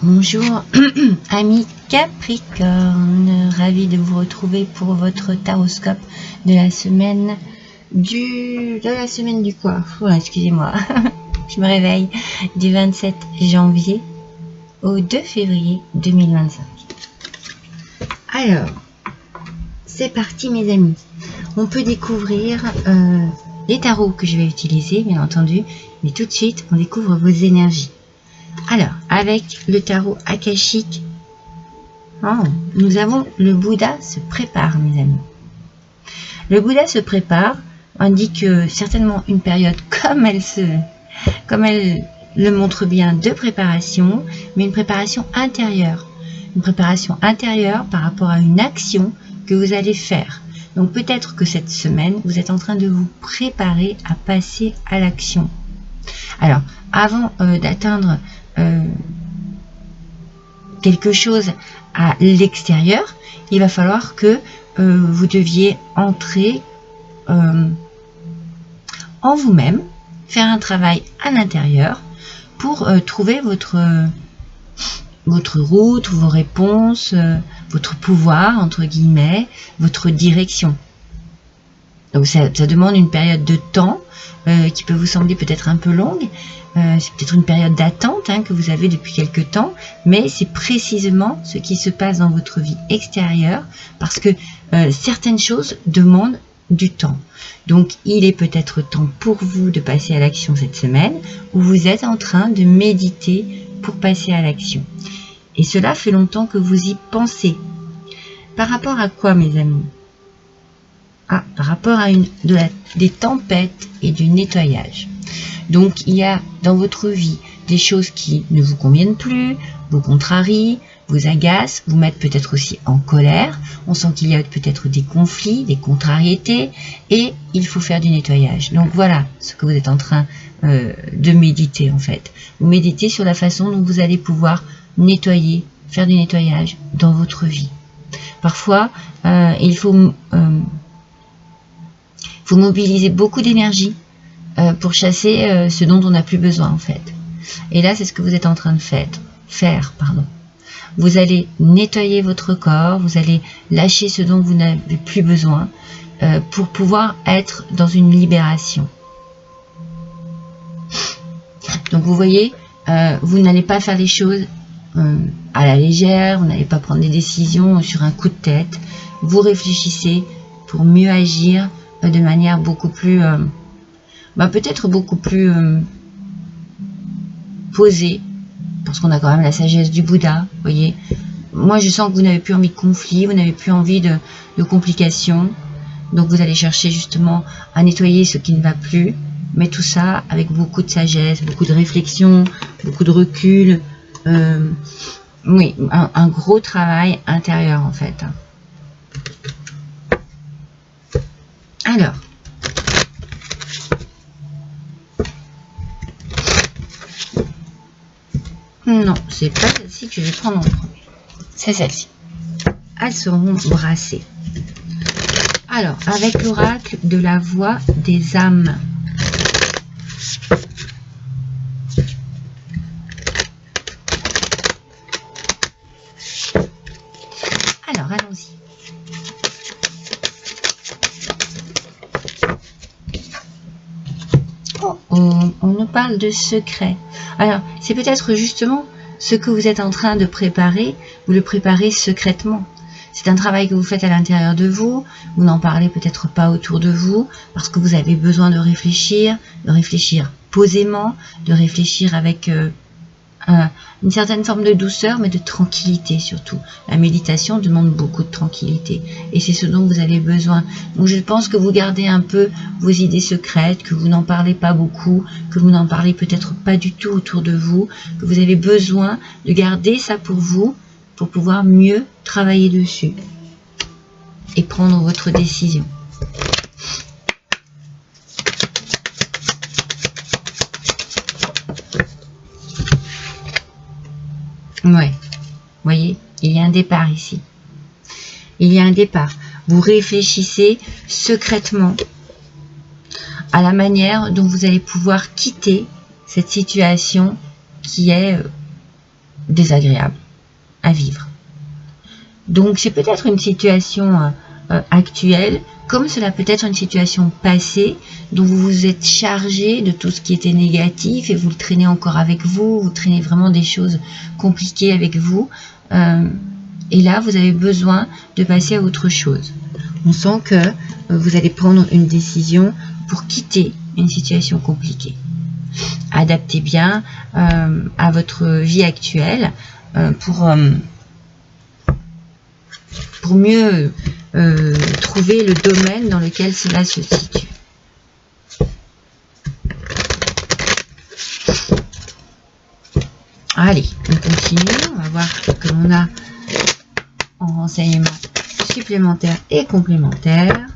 Bonjour amis Capricorne, ravi de vous retrouver pour votre taroscope de la semaine du quoi? Excusez-moi, je me réveille, du 27 janvier au 2 février 2025. Alors, c'est parti mes amis. On peut découvrir les tarots que je vais utiliser, bien entendu, mais tout de suite, on découvre vos énergies. Alors, avec le tarot akashique, nous avons le Bouddha se prépare, mes amis. Le Bouddha se prépare indique certainement une période comme elle le montre bien de préparation, mais une préparation intérieure. Une préparation intérieure par rapport à une action que vous allez faire. Donc peut-être que cette semaine, vous êtes en train de vous préparer à passer à l'action. Alors, avant d'atteindre quelque chose à l'extérieur, il va falloir que vous deviez entrer en vous-même, faire un travail à l'intérieur pour trouver votre route, vos réponses, votre pouvoir, entre guillemets, votre direction. Donc ça demande une période de temps qui peut vous sembler peut-être un peu longue. C'est peut-être une période d'attente que vous avez depuis quelque temps, mais c'est précisément ce qui se passe dans votre vie extérieure parce que certaines choses demandent du temps. Donc il est peut-être temps pour vous de passer à l'action cette semaine où vous êtes en train de méditer pour passer à l'action. Et cela fait longtemps que vous y pensez. Par rapport à quoi, mes amis? Par rapport à des tempêtes et du nettoyage. Donc, il y a dans votre vie des choses qui ne vous conviennent plus, vous contrarient, vous agacent, vous mettent peut-être aussi en colère. On sent qu'il y a peut-être des conflits, des contrariétés, et il faut faire du nettoyage. Donc, voilà ce que vous êtes en train de méditer, en fait. Vous méditez sur la façon dont vous allez pouvoir nettoyer, faire du nettoyage dans votre vie. Parfois, il faut mobiliser beaucoup d'énergie pour chasser ce dont on n'a plus besoin en fait. Et là, c'est ce que vous êtes en train de faire. Vous allez nettoyer votre corps, vous allez lâcher ce dont vous n'avez plus besoin pour pouvoir être dans une libération. Donc vous voyez, vous n'allez pas faire les choses à la légère, vous n'allez pas prendre des décisions sur un coup de tête. Vous réfléchissez pour mieux agir de manière beaucoup plus, peut-être beaucoup plus posée, parce qu'on a quand même la sagesse du Bouddha, vous voyez. Moi, je sens que vous n'avez plus envie de conflit, vous n'avez plus envie de complications, donc vous allez chercher justement à nettoyer ce qui ne va plus, mais tout ça avec beaucoup de sagesse, beaucoup de réflexion, beaucoup de recul, oui, un gros travail intérieur en fait. Alors, non, c'est pas celle-ci que je vais prendre en premier. C'est celle-ci. Elles seront brassées. Alors, avec l'oracle de la voix des âmes. Alors, allons-y. On nous parle de secret. Alors, c'est peut-être justement ce que vous êtes en train de préparer, vous le préparez secrètement. C'est un travail que vous faites à l'intérieur de vous, vous n'en parlez peut-être pas autour de vous, parce que vous avez besoin de réfléchir posément, de réfléchir avec une certaine forme de douceur, mais de tranquillité surtout. La méditation demande beaucoup de tranquillité, et c'est ce dont vous avez besoin. Donc je pense que vous gardez un peu vos idées secrètes, que vous n'en parlez pas beaucoup, que vous n'en parlez peut-être pas du tout autour de vous, que vous avez besoin de garder ça pour vous, pour pouvoir mieux travailler dessus et prendre votre décision. Ouais, vous voyez, il y a un départ ici. Il y a un départ. Vous réfléchissez secrètement à la manière dont vous allez pouvoir quitter cette situation qui est désagréable à vivre. Donc c'est peut-être une situation actuelle, comme cela peut être une situation passée, dont vous vous êtes chargé de tout ce qui était négatif et vous le traînez encore avec vous, vous traînez vraiment des choses compliquées avec vous. Et là, vous avez besoin de passer à autre chose. On sent que vous allez prendre une décision pour quitter une situation compliquée. Adaptez bien à votre vie actuelle pour mieux trouver le domaine dans lequel cela se situe. Allez, on continue. On va voir ce que l'on a en renseignements supplémentaires et complémentaires.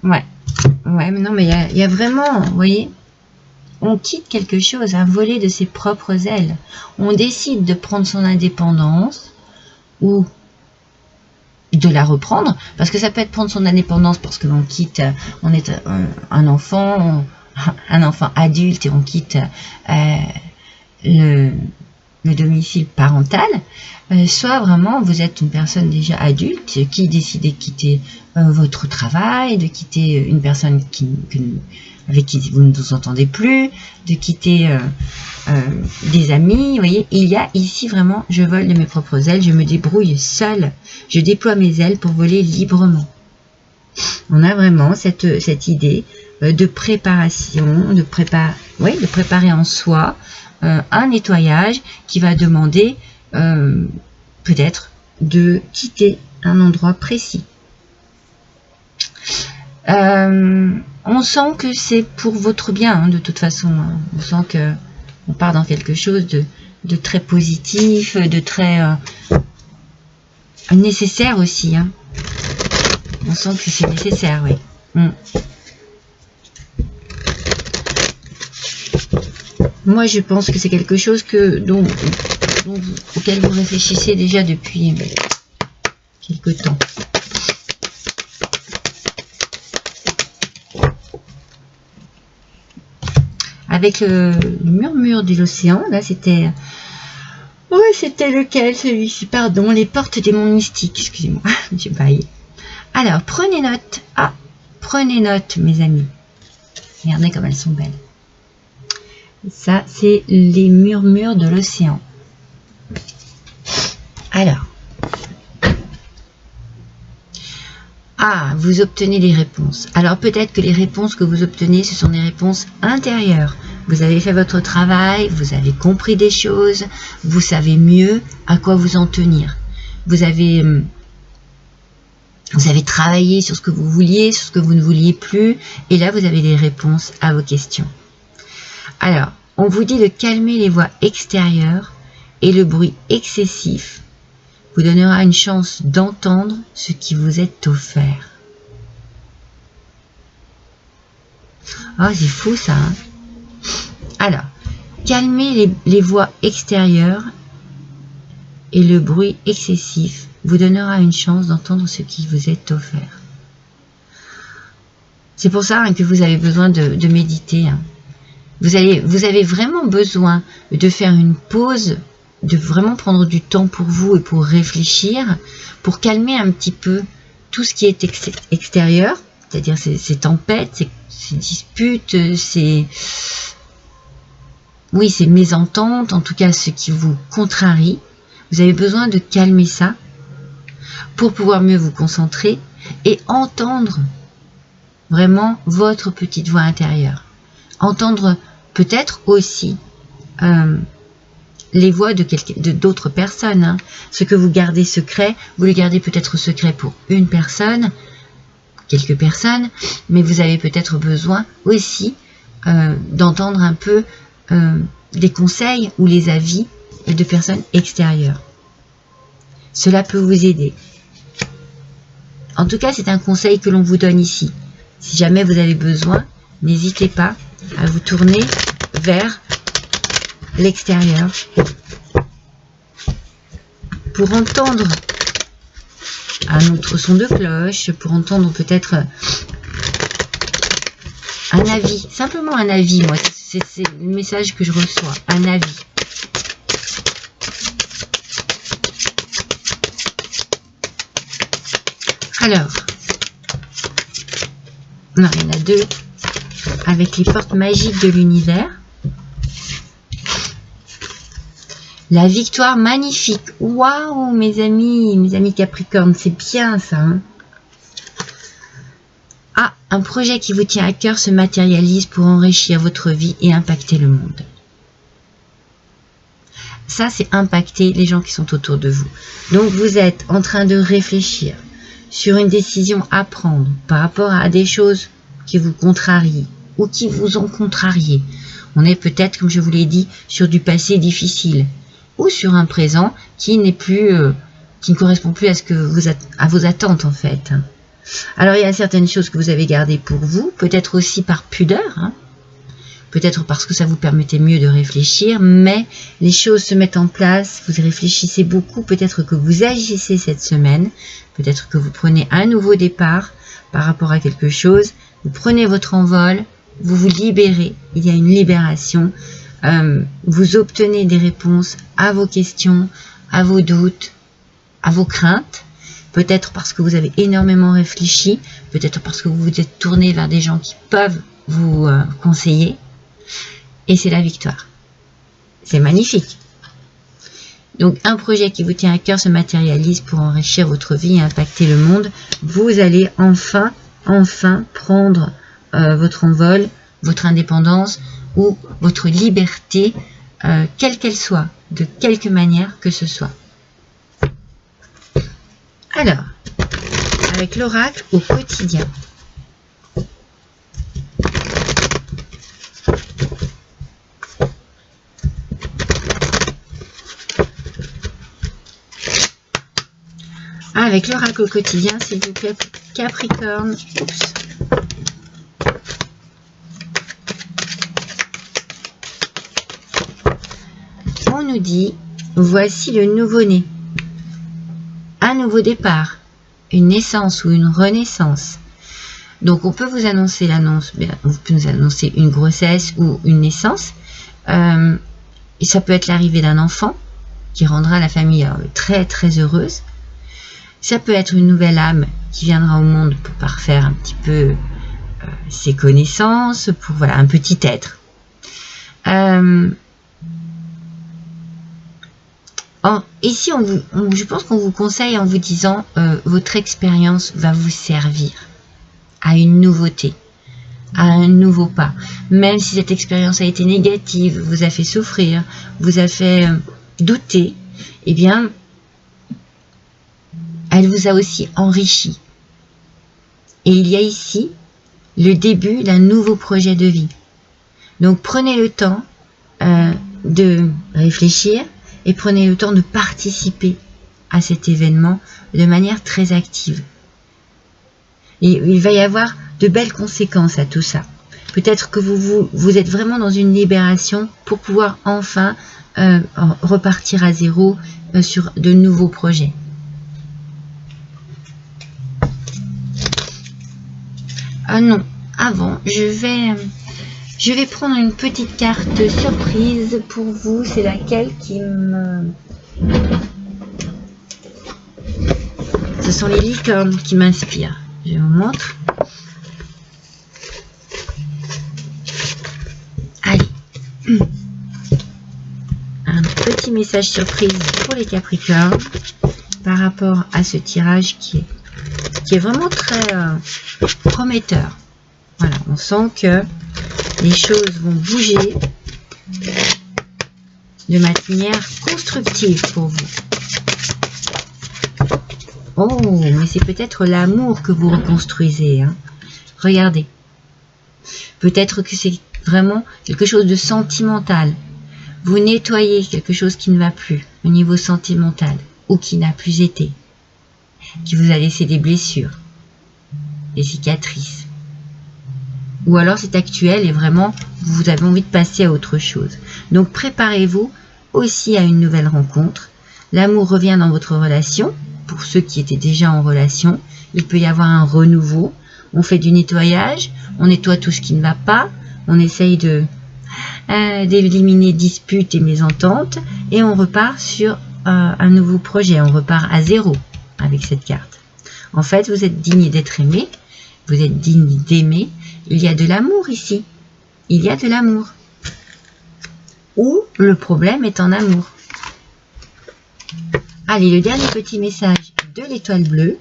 Ouais, mais non, mais il y a vraiment, vous voyez, on quitte quelque chose, un volet de ses propres ailes. On décide de prendre son indépendance ou de la reprendre, parce que ça peut être prendre son indépendance parce que l'on quitte, on est un enfant adulte et on quitte le domicile parental, soit vraiment vous êtes une personne déjà adulte qui décide de quitter votre travail, de quitter une personne avec qui vous ne vous entendez plus, de quitter des amis. Vous voyez, il y a ici vraiment, je vole de mes propres ailes, je me débrouille seule, je déploie mes ailes pour voler librement. On a vraiment cette idée de préparation, de préparer en soi un nettoyage qui va demander peut-être de quitter un endroit précis. On sent que c'est pour votre bien, hein, de toute façon. Hein. On sent que on part dans quelque chose de très positif, de très nécessaire aussi. Hein. On sent que c'est nécessaire, oui. Moi, je pense que c'est quelque chose auquel vous réfléchissez déjà depuis quelque temps. Avec le murmure de l'océan, là c'était... Oui, c'était lequel celui-ci? Pardon, les portes des monts mystiques, excusez-moi, j'ai baillé. Alors, prenez note. Ah, prenez note, mes amis. Regardez comme elles sont belles. Ça, c'est les murmures de l'océan. Alors. Ah, vous obtenez des réponses. Alors peut-être que les réponses que vous obtenez, ce sont des réponses intérieures. Vous avez fait votre travail, vous avez compris des choses, vous savez mieux à quoi vous en tenir. Vous avez travaillé sur ce que vous vouliez, sur ce que vous ne vouliez plus, et là vous avez des réponses à vos questions. Alors, on vous dit de calmer les voix extérieures et le bruit excessif vous donnera une chance d'entendre ce qui vous est offert. Oh, c'est fou ça. Hein? Alors, calmez les voix extérieures et le bruit excessif vous donnera une chance d'entendre ce qui vous est offert. C'est pour ça hein, que vous avez besoin de méditer. Hein. Vous avez vraiment besoin de faire une pause, de vraiment prendre du temps pour vous et pour réfléchir, pour calmer un petit peu tout ce qui est extérieur, c'est-à-dire ces tempêtes, ces disputes, ces mésententes, en tout cas ce qui vous contrarie. Vous avez besoin de calmer ça pour pouvoir mieux vous concentrer et entendre vraiment votre petite voix intérieure. Entendre peut-être aussi les voix d'autres personnes. Hein. Ce que vous gardez secret, vous le gardez peut-être secret pour une personne, quelques personnes, mais vous avez peut-être besoin aussi d'entendre un peu des conseils ou les avis de personnes extérieures. Cela peut vous aider. En tout cas, c'est un conseil que l'on vous donne ici. Si jamais vous avez besoin, n'hésitez pas à vous tourner vers l'extérieur pour entendre un autre son de cloche, pour entendre peut-être un avis, simplement un avis. Moi, c'est le message que je reçois, un avis. Alors, non, il y en a deux avec les portes magiques de l'univers. La victoire magnifique. Waouh, mes amis Capricorne, c'est bien ça. Hein. Ah, un projet qui vous tient à cœur se matérialise pour enrichir votre vie et impacter le monde. Ça, c'est impacter les gens qui sont autour de vous. Donc, vous êtes en train de réfléchir sur une décision à prendre par rapport à des choses qui vous contrarient ou qui vous ont contrarié. On est peut-être, comme je vous l'ai dit, sur du passé difficile ou sur un présent qui n'est plus, qui ne correspond plus à vos attentes en fait. Alors, il y a certaines choses que vous avez gardées pour vous, peut-être aussi par pudeur, hein. Peut-être parce que ça vous permettait mieux de réfléchir, mais les choses se mettent en place, vous réfléchissez beaucoup, peut-être que vous agissez cette semaine, peut-être que vous prenez un nouveau départ par rapport à quelque chose, vous prenez votre envol, vous vous libérez, il y a une libération, vous obtenez des réponses à vos questions, à vos doutes, à vos craintes, peut-être parce que vous avez énormément réfléchi, peut-être parce que vous vous êtes tourné vers des gens qui peuvent vous conseiller. Et c'est la victoire. C'est magnifique. Donc, un projet qui vous tient à cœur se matérialise pour enrichir votre vie et impacter le monde. Vous allez enfin prendre votre envol, votre indépendance ou votre liberté, quelle qu'elle soit, de quelque manière que ce soit. Alors, avec l'oracle au quotidien. Avec l'oracle au quotidien, s'il vous plaît, Capricorne. Oups. On nous dit, voici le nouveau-né. Un nouveau départ, une naissance ou une renaissance. Donc, on peut vous annoncer l'annonce, on peut nous annoncer une grossesse ou une naissance. Et ça peut être l'arrivée d'un enfant qui rendra la famille très, très heureuse. Ça peut être une nouvelle âme qui viendra au monde pour parfaire un petit peu ses connaissances, pour voilà, un petit être. Ici, je pense qu'on vous conseille en vous disant votre expérience va vous servir à une nouveauté, à un nouveau pas. Même si cette expérience a été négative, vous a fait souffrir, vous a fait douter, eh bien, elle vous a aussi enrichi. Et il y a ici le début d'un nouveau projet de vie. Donc prenez le temps de réfléchir et prenez le temps de participer à cet événement de manière très active. Et il va y avoir de belles conséquences à tout ça. Peut-être que vous êtes vraiment dans une libération pour pouvoir enfin repartir à zéro sur de nouveaux projets. Ah non, avant, je vais prendre une petite carte surprise pour vous. C'est laquelle qui me... Ce sont les licornes qui m'inspirent. Je vous montre. Allez. Un petit message surprise pour les Capricornes par rapport à ce tirage qui est vraiment très prometteur. Voilà, on sent que les choses vont bouger de manière constructive pour vous. Oh, mais c'est peut-être l'amour que vous reconstruisez. Hein. Regardez. Peut-être que c'est vraiment quelque chose de sentimental. Vous nettoyez quelque chose qui ne va plus au niveau sentimental ou qui n'a plus été, qui vous a laissé des blessures, des cicatrices. Ou alors c'est actuel et vraiment vous avez envie de passer à autre chose. Donc préparez-vous aussi à une nouvelle rencontre. L'amour revient dans votre relation. Pour ceux qui étaient déjà en relation, il peut y avoir un renouveau. On fait du nettoyage, on nettoie tout ce qui ne va pas, on essaye d'éliminer disputes et mésententes et on repart sur un nouveau projet, on repart à zéro avec cette carte. En fait, vous êtes digne d'être aimé, vous êtes digne d'aimer. Il y a de l'amour ici. Il y a de l'amour. Ou le problème est en amour. Allez, le dernier petit message de l'étoile bleue.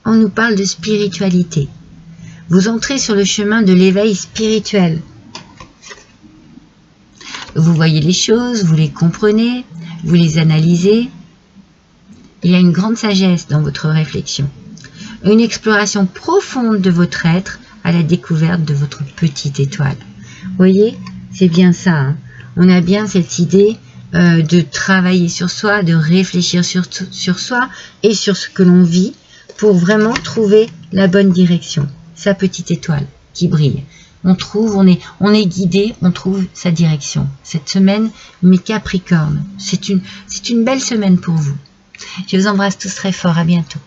On nous parle de spiritualité. Vous entrez sur le chemin de l'éveil spirituel. Vous voyez les choses, vous les comprenez, vous les analysez. Il y a une grande sagesse dans votre réflexion. Une exploration profonde de votre être à la découverte de votre petite étoile. Vous voyez, c'est bien ça. Hein. On a bien cette idée de travailler sur soi, de réfléchir sur soi et sur ce que l'on vit pour vraiment trouver la bonne direction. Sa petite étoile qui brille. On trouve, on est guidé, on trouve sa direction. Cette semaine, mes Capricornes, c'est une belle semaine pour vous. Je vous embrasse tous très fort, à bientôt.